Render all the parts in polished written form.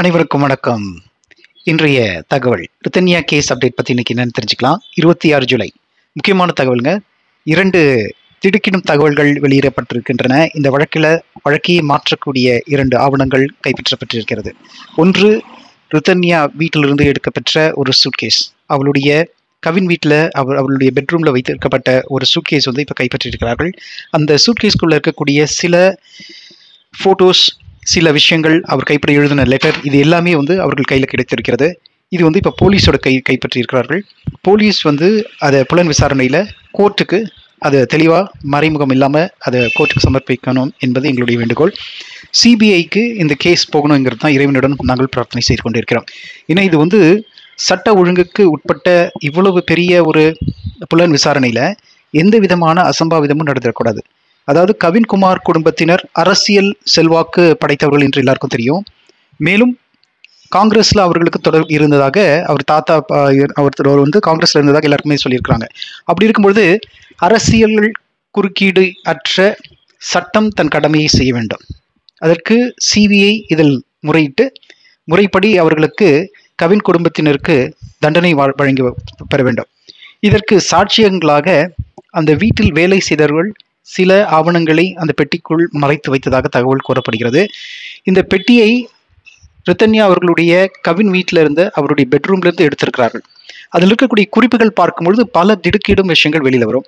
அனைவருக்கும் வணக்கம். இன்றைய தகவல் ரித்தன்யா கேஸ் அப்டேட் பற்றி இன்னைக்கு என்னன்னு தெரிஞ்சுக்கலாம். 26 ஜூலை முக்கியமான தகவலுங்க. 2 திடுக்கிடும் தகவல்கள் வெளியிடப்பட்டிருக்கின்றன. இந்த வழக்கையை மாற்றக்கூடிய 2 ஆவணங்கள் கைப்பற்றப்பட்டிருக்கிறது. ஒன்று, ரித்தன்யா வீட்டிலிருந்து எடுக்கப்பெற்ற ஒரு சூட்கேஸ். அவளுடைய கவின் வீட்டில் அவளுடைய பெட்ரூமில் வைத்திருக்கப்பட்ட ஒரு சூட்கேஸ் வந்து இப்போ கைப்பற்றியிருக்கிறார்கள். அந்த சூட்கேஸ்குள்ளே இருக்கக்கூடிய சில ஃபோட்டோஸ், சில விஷயங்கள், அவர் கைப்பட எழுதின லெட்டர், இது எல்லாமே வந்து அவர்கள் கையில் கிடைத்திருக்கிறது. இது வந்து இப்போ போலீஸோட கைப்பற்றி இருக்கிறார்கள். போலீஸ் வந்து அதை புலன் விசாரணையில் கோர்ட்டுக்கு அதை தெளிவாக மறைமுகம் இல்லாமல் அதை கோர்ட்டுக்கு சமர்ப்பிக்கணும் என்பது எங்களுடைய வேண்டுகோள். சிபிஐக்கு இந்த கேஸ் போகணுங்கிறது தான் இறைவனுடன் நாங்கள் பிரார்த்தனை செய்து கொண்டிருக்கிறோம். ஏன்னா இது வந்து சட்ட ஒழுங்குக்கு உட்பட்ட இவ்வளவு பெரிய ஒரு புலன் விசாரணையில் எந்த விதமான அசம்பாவிதமும் நடந்துடக்கூடாது. அதாவது கவின்குமார் குடும்பத்தினர் அரசியல் செல்வாக்கு படைத்தவர்கள் என்று எல்லாருக்கும் தெரியும். மேலும் காங்கிரஸ்ல அவர்களுக்கு தொடர்பு இருந்ததாக அவர் தாத்தா அவர் வந்து காங்கிரஸ்ல இருந்ததாக எல்லாருக்குமே சொல்லியிருக்கிறாங்க. அப்படி இருக்கும்பொழுது அரசியல் குறுக்கீடு அற்ற சட்டம் தன் கடமையை செய்ய வேண்டும். அதற்கு சிபிஐ இதில் முறைப்படி அவர்களுக்கு கவின் குடும்பத்தினருக்கு தண்டனை வழங்கி பெற வேண்டும். இதற்கு சாட்சியங்களாக அந்த வீட்டில் வேலை செய்தவர்கள் சில ஆவணங்களை அந்த பெட்டிக்குள் மறைத்து வைத்ததாக தகவல் கூறப்படுகிறது. இந்த பெட்டியை ரித்தன்யா அவர்களுடைய கவின் வீட்டில இருந்து அவருடைய பெட்ரூம்ல இருந்து எடுத்திருக்கிறார்கள். அதில் இருக்கக்கூடிய குறிப்புகள் பார்க்கும்பொழுது பல திடுக்கிடும் விஷயங்கள் வெளியில வரும்.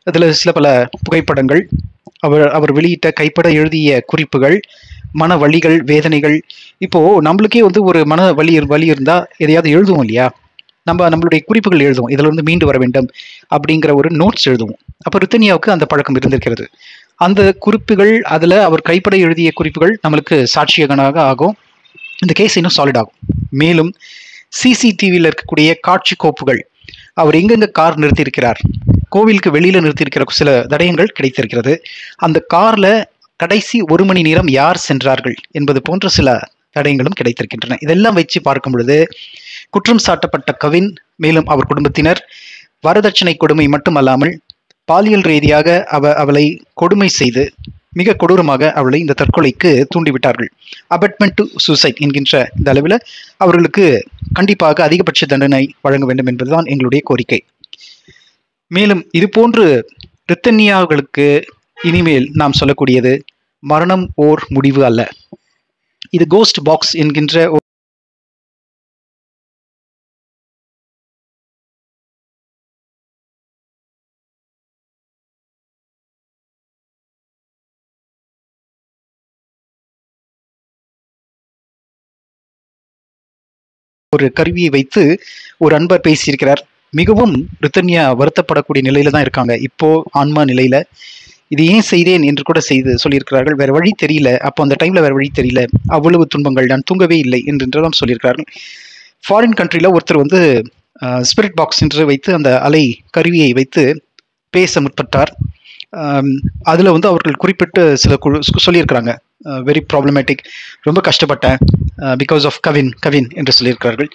அதில் சில பல புகைப்படங்கள், அவர் வெளியிட்ட கைப்பட எழுதிய குறிப்புகள், மன வலிகள், வேதனைகள். இப்போ நம்மளுக்கே வந்து ஒரு மன வலி இருந்தா எதையாவது எழுதுவோம் இல்லையா? நம்மளுடைய குறிப்புகள் எழுதுவோம், இதுல இருந்து மீண்டு வர வேண்டும் அப்படிங்கிற ஒரு நோட்ஸ் எழுதுவோம். அப்போ ரித்தன்யாவுக்கு அந்த பழக்கம் இருந்திருக்கிறது. அந்த குறிப்புகள், அதுல அவர் கைப்பட எழுதிய குறிப்புகள் நம்மளுக்கு சாட்சியகனாக ஆகும். இந்த கேஸ் இன்னும் சாலிட் ஆகும். மேலும் சிசிடிவியில் இருக்கக்கூடிய காட்சி கோப்புகள், அவர் எங்கெங்க கார் நிறுத்தியிருக்கிறார், கோவிலுக்கு வெளியில நிறுத்தியிருக்கிற சில தடயங்கள் கிடைத்திருக்கிறது. அந்த கார்ல கடைசி 1 மணி நேரம் யார் சென்றார்கள் என்பது போன்ற சில தடயங்களும் கிடைத்திருக்கின்றன. இதெல்லாம் வச்சு பார்க்கும் பொழுது குற்றம் சாட்டப்பட்ட கவின், மேலும் அவர் குடும்பத்தினர் வரதட்சணை கொடுமை மட்டுமல்லாமல் பாலியல் ரீதியாக அவளை கொடுமை செய்து மிக கொடூரமாக அவளை இந்த தற்கொலைக்கு தூண்டிவிட்டார்கள். அபட்மெண்ட் டு சூசைட் என்கின்ற இந்த அளவில் அவர்களுக்கு கண்டிப்பாக அதிகபட்ச தண்டனை வழங்க வேண்டும் என்பதுதான் எங்களுடைய கோரிக்கை. மேலும் இது போன்று ரித்தன்யாவுகளுக்கு இனிமேல் நாம் சொல்லக்கூடியது மரணம் ஓர் முடிவு அல்ல. இது கோஸ்ட் பாக்ஸ் என்கின்ற ஒரு கருவியை வைத்து ஒரு அன்பர் பேசியிருக்கிறார். மிகவும் ரித்தன்யா வருத்தப்படக்கூடிய நிலையில தான் இருக்காங்க இப்போ, ஆன்மா நிலையில. இது ஏன் செய்தேன் என்று கூட சொல்லியிருக்கிறார்கள். வேற வழி தெரியல, அப்போ அந்த டைம்ல வேற வழி தெரியல, அவ்வளவு துன்பங்கள், நான் தூங்கவே இல்லை என்றெல்லாம் சொல்லியிருக்கிறார்கள். ஃபாரின் கண்ட்ரில ஒருத்தர் வந்து ஸ்பிரிட் பாக்ஸ் என்று வைத்து அந்த அலை கருவியை வைத்து பேச முற்பட்டார். அதில் வந்து அவர்கள் குறிப்பிட்டு சில சொல்லியிருக்கிறாங்க, வெரி ப்ராப்ளமேட்டிக், ரொம்ப கஷ்டப்பட்டேன் பிகாஸ் ஆஃப் கவின் என்று சொல்லியிருக்கிறார்கள்.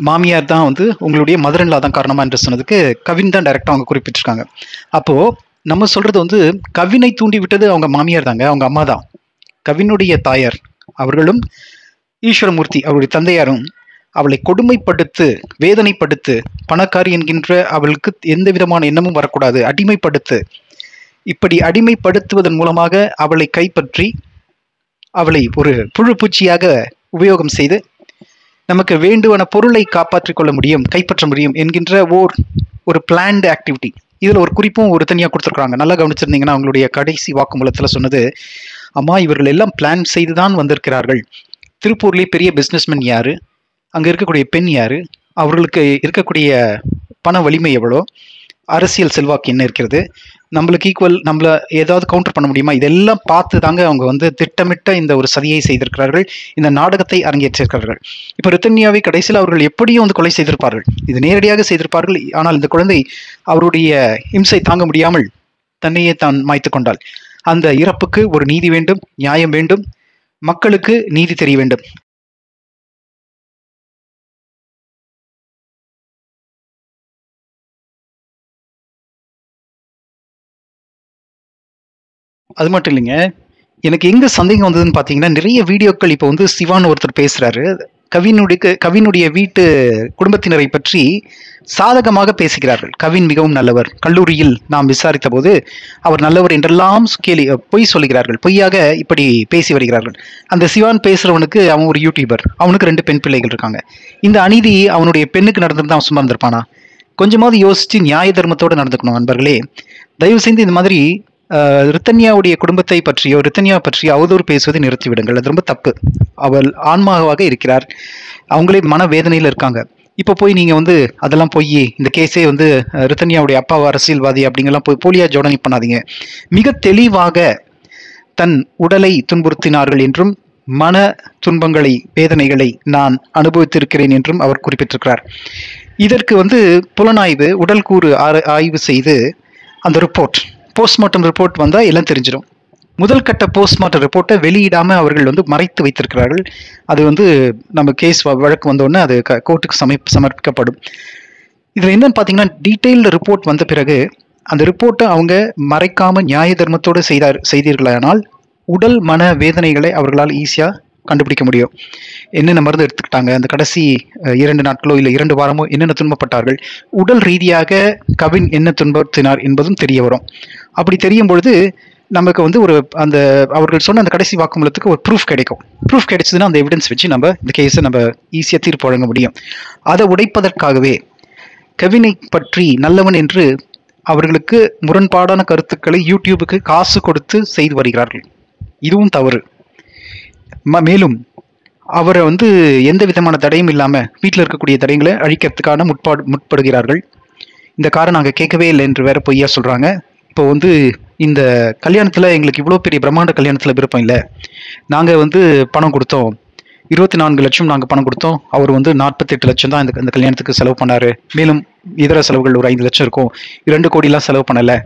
மாமியார் தான் வந்து உங்களுடைய மதர்-இன்-லா தான் காரணமா என்று சொன்னதுக்கு கவின் தான் டைரக்டா அவங்க குறிப்பிட்டிருக்காங்க. அப்போ நம்ம சொல்றது வந்து கவினை தூண்டி விட்டது அவங்க மாமியார் தாங்க, அவங்க அம்மா தான். கவினுடைய தாயார் அவர்களும் ஈஸ்வரமூர்த்தி அவருடைய தந்தையாரும் அவளை கொடுமைப்படுத்து, வேதனைப்படுத்து, பணக்காரி என்கின்ற அவளுக்கு எந்த விதமான எண்ணமும் வரக்கூடாது, அடிமைப்படுத்து, இப்படி அடிமைப்படுத்துவதன் மூலமாக அவளை கைப்பற்றி அவளை ஒரு புழு பூச்சியாக உபயோகம் செய்து நமக்கு வேண்டுவன பொருளை காப்பாற்றிக் கொள்ள முடியும், கைப்பற்ற முடியும் என்கின்ற ஒரு பிளான்டு ஆக்டிவிட்டி. இதுல ஒரு குறிப்பும் ஒரு தனியாக கொடுத்துருக்காங்க. நல்லா கவனிச்சிருந்தீங்கன்னா அவங்களுடைய கடைசி வாக்குமூலத்துல சொன்னது, அம்மா இவர்கள் எல்லாம் பிளான் செய்துதான் வந்திருக்கிறார்கள். திருப்பூர்லேயே பெரிய பிஸ்னஸ்மேன் யாரு, அங்க இருக்கக்கூடிய பெண் யாரு, அவர்களுக்கு இருக்கக்கூடிய பண வலிமை எவ்வளோ, அரசியல் செல்வாக்கு என்ன இருக்கிறது, நம்மளுக்கு ஈக்குவல், நம்மள ஏதாவது கவுண்டர் பண்ண முடியுமா, இதெல்லாம் பார்த்து தாங்க அவங்க வந்து திட்டமிட்ட இந்த ஒரு சதியை செய்திருக்கிறார்கள், இந்த நாடகத்தை அரங்கேற்றிருக்கிறார்கள். இப்போ ரித்தன்யாவை கடைசியில் அவர்கள் எப்படியும் வந்து கொலை செய்திருப்பார்கள், இது நேரடியாக செய்திருப்பார்கள். ஆனால் இந்த குழந்தை அவருடைய இம்சை தாங்க முடியாமல் தன்னையே தான் மாய்த்து கொண்டாள். அந்த இறப்புக்கு ஒரு நீதி வேண்டும், நியாயம் வேண்டும், மக்களுக்கு நீதி தெரிய வேண்டும். அது மட்டும் இல்லைங்க, எனக்கு எங்க சந்தேகம் வந்ததுன்னு பார்த்தீங்கன்னா, நிறைய வீடியோக்கள் இப்போ வந்து சிவான்னு ஒருத்தர் பேசுறாரு. கவினுடைய வீட்டு குடும்பத்தினரை பற்றி சாதகமாக பேசுகிறார்கள். கவின் மிகவும் நல்லவர். கல்லூரியில் நாம் விசாரித்தபோது, அவர் நல்லவர் என்றெல்லாம் பொய் சொல்லுகிறார்கள். பொய்யாக இப்படி பேசி வருகிறார்கள். அந்த சிவான் பேசுறவனுக்கு அவன் ஒரு யூடியூபர். அவனுக்கு 2 பெண் பிள்ளைகள் இருக்காங்க. இந்த அநீதி அவனுடைய பெண்ணுக்கு நடந்திருந்தா அவன் சும்மா இருந்திருப்பானா? கொஞ்சமாவது யோசிச்சு நியாய தர்மத்தோடு நடந்துக்கணும் நண்பர்களே. தயவு செய்து இந்த மாதிரி ரித்தன்யாவுடைய குடும்பத்தை பற்றியோ ரித்தன்யா பற்றியோ அவதூறு பேசுவதை நிறுத்திவிடுங்கள். அது ரொம்ப தப்பு. அவள் ஆன்மாவாக இருக்கிறார். அவங்களே மனவேதனையில் இருக்காங்க. இப்போ போய் நீங்க வந்து அதெல்லாம் போய் இந்த கேஸே வந்து ரித்தன்யாவுடைய அப்பா அரசியல்வாதி அப்படிங்கெல்லாம் போய் போலியா ஜோடனை பண்ணாதீங்க. மிக தெளிவாக தன் உடலை துன்புறுத்தினார்கள் என்றும் மன துன்பங்களை வேதனைகளை நான் அனுபவித்திருக்கிறேன் என்றும் அவர் குறிப்பிட்டிருக்கிறார். இதற்கு வந்து புலனாய்வு உடல் கூறு ஆய்வு செய்து அந்த ரிப்போர்ட் போஸ்ட்மார்ட்டம் ரிப்போர்ட் வந்தால் எல்லாம் தெரிஞ்சிடும். முதல் கட்ட போஸ்ட்மார்ட்டம் ரிப்போர்ட்டை வெளியிடாம அவர்கள் வந்து மறைத்து வைத்திருக்கிறார்கள். அது வந்து நம்ம கேஸ் வழக்கு வந்தோடனே அது கோர்ட்டுக்கு சமர்ப்பிக்கப்படும். இதில் என்னன்னு பார்த்தீங்கன்னா, டீட்டெயில்டு ரிப்போர்ட் வந்த பிறகு அந்த ரிப்போர்ட்டை அவங்க மறைக்காம நியாய தர்மத்தோடு செய்தீர்களானால் உடல் மன வேதனைகளை அவர்களால் ஈஸியாக கண்டுபிடிக்க முடியும். என்னென்ன மருந்து எடுத்துக்கிட்டாங்க, அந்த கடைசி 2 நாட்களோ இல்லை 2 வாரமோ என்னென்ன துன்பப்பட்டார்கள், உடல் ரீதியாக கவின் என்ன துன்பத்தினார் என்பதும் தெரிய வரும். அப்படி தெரியும் பொழுது நமக்கு வந்து அந்த அவர்கள் சொன்ன அந்த கடைசி வாக்குமூலத்துக்கு ஒரு ப்ரூஃப் கிடைக்கும். ப்ரூஃப் கிடைச்சதுன்னா அந்த எவிடன்ஸ் வச்சு நம்ம இந்த கேஸை நம்ம ஈஸியாக தீர்ப்பு வழங்க முடியும். அதை உடைப்பதற்காகவே கவினை பற்றி நல்லவன் என்று அவர்களுக்கு முரண்பாடான கருத்துக்களை யூடியூபுக்கு காசு கொடுத்து செய்து வருகிறார்கள். இதுவும் தவறு. மேலும் அவரை வந்து எந்த விதமான தடையும் இல்லாமல் வீட்டில் இருக்கக்கூடிய தடைகளை அழிக்கிறதுக்கான முற்படுகிறார்கள். இந்த காரை நாங்கள் கேட்கவே இல்லை என்று வேற பொய்யா சொல்கிறாங்க. இப்போ வந்து இந்த கல்யாணத்தில் எங்களுக்கு இவ்வளோ பெரிய பிரம்மாண்ட கல்யாணத்தில் விருப்பம் இல்லை, நாங்கள் வந்து பணம் கொடுத்தோம், 24 லட்சம் நாங்கள் பணம் கொடுத்தோம், அவர் வந்து 48 லட்சம் தான் இந்த கல்யாணத்துக்கு செலவு பண்ணார், மேலும் இதர செலவுகள் ஒரு 5 லட்சம் இருக்கும், 2 கோடிலாம் செலவு பண்ணலை,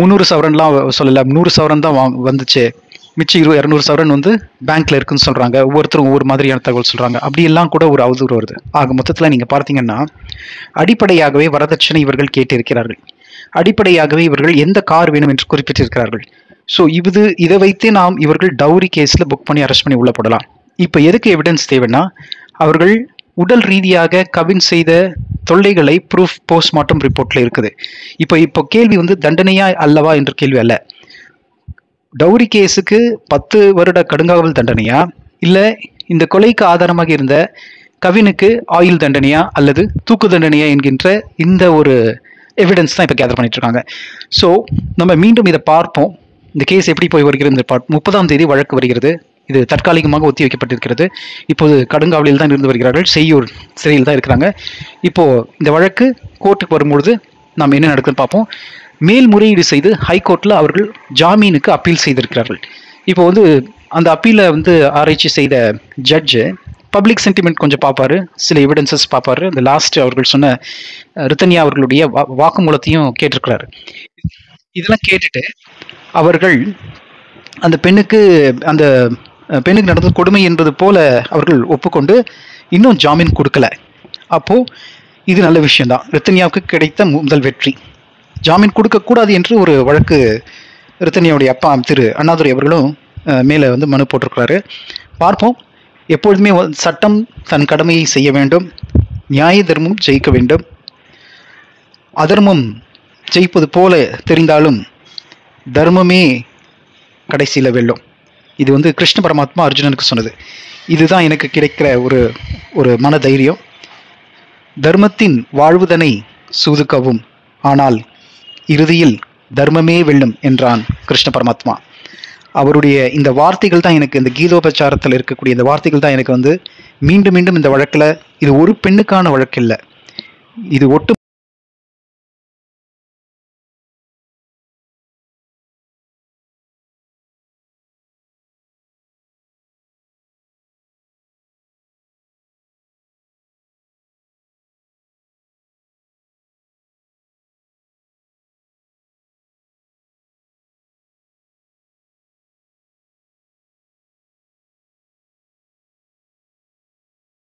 300 சவரன்லாம் சொல்லலை, 100 சவரன் தான் வந்துச்சு, மிச்சம் 200 சவரன் வந்து பேங்க்ல இருக்குன்னு சொல்றாங்க. ஒவ்வொருத்தரும் ஒவ்வொரு மாதிரியான தகவல் சொல்றாங்க. அப்படி எல்லாம் கூட ஒரு அவதூறு வருது. ஆக மொத்தத்தில் நீங்க பார்த்தீங்கன்னா, அடிப்படையாகவே வரதட்சணை இவர்கள் கேட்டிருக்கிறார்கள். அடிப்படையாகவே இவர்கள் எந்த கார் வேணும் என்று குறிப்பிட்டிருக்கிறார்கள். ஸோ இதை வைத்தே நாம் இவர்கள் டவுரி கேஸ்ல புக் பண்ணி அரெஸ்ட் பண்ணி உள்ள போடலாம். இப்போ எதுக்கு எவிடன்ஸ் தேவைன்னா, அவர்கள் உடல் ரீதியாக கவின் செய்த தொல்லைகளை ப்ரூஃப் போஸ்ட்மார்ட்டம் ரிப்போர்ட்ல இருக்குது. இப்போ கேள்வி வந்து தண்டனையா அல்லவா என்ற கேள்வி அல்ல. டவுரி கேஸுக்கு 10 வருட கடுங்காவல் தண்டனையா, இல்லை இந்த கொலைக்கு ஆதாரமாக இருந்த கவினுக்கு ஆயுள் தண்டனையா அல்லது தூக்கு தண்டனையா என்கின்ற இந்த ஒரு எவிடன்ஸ் தான் இப்போ கேதர் பண்ணிட்டு இருக்காங்க. ஸோ நம்ம மீண்டும் இதை பார்ப்போம். இந்த கேஸ் எப்படி போய் வருகிறது. 30ஆம் தேதி வழக்கு வருகிறது. இது தற்காலிகமாக ஒத்தி வைக்கப்பட்டிருக்கிறது. இப்போது கடுங்காவலில் தான் இருந்து வருகிறார்கள். செய்யூர் சிறையில் தான் இருக்கிறாங்க. இப்போ இந்த வழக்கு கோர்ட்டுக்கு வரும்பொழுது நாம் என்ன நடக்குதுன்னு பார்ப்போம். மேல்முறையீடு செய்து ஹைகோர்ட்டில் அவர்கள் ஜாமீனுக்கு அப்பீல் செய்திருக்கிறார்கள். இப்போ வந்து அந்த அப்பீலை வந்து ஆராய்ச்சி செய்த ஜட்ஜு பப்ளிக் சென்டிமெண்ட் கொஞ்சம் பார்ப்பாரு, சில எவிடன்சஸ் பார்ப்பாரு. இந்த லாஸ்ட் அவர்கள் சொன்ன ரித்தன்யா அவர்களுடைய வாக்குமூலத்தையும் கேட்டிருக்கிறாரு. இதெல்லாம் கேட்டுட்டு அவர்கள் அந்த பெண்ணுக்கு நடந்த கொடுமை என்பது போல அவர்கள் ஒப்புக்கொண்டு இன்னும் ஜாமீன் கொடுக்கல. அப்போ இது நல்ல விஷயம்தான். ரித்தன்யாவுக்கு கிடைத்த முதல் வெற்றி. ஜாமீன் கொடுக்கக்கூடாது என்று ஒரு வழக்கு ரித்தன்யாவுடைய அப்பா திரு அண்ணாதுரை அவர்களும் மேலே வந்து மனு போட்டிருக்கிறாரு. பார்ப்போம். எப்பொழுதுமே சட்டம் தன் கடமையை செய்ய வேண்டும். நியாய தர்மம் ஜெயிக்க வேண்டும். அதர்மம் ஜெயிப்பது போல தெரிந்தாலும் தர்மமே கடைசியில் வெல்லும். இது வந்து கிருஷ்ண பரமாத்மா அர்ஜுனனுக்கு சொன்னது. இதுதான் எனக்கு கிடைக்கிற ஒரு மன தைரியம். தர்மத்தின் வாழ்வுதனை சூதுக்கவும், ஆனால் இறுதியில் தர்மமே வெல்லும் என்றான் கிருஷ்ண பரமாத்மா. அவருடைய இந்த வார்த்தைகள் தான் எனக்கு, இந்த கீதோபச்சாரத்தில் இருக்கக்கூடிய இந்த வார்த்தைகள் தான் எனக்கு வந்து மீண்டும் மீண்டும் இந்த வழக்கில், இது ஒரு பெண்ணுக்கான வழக்கு இல்லை, இது ஒட்டு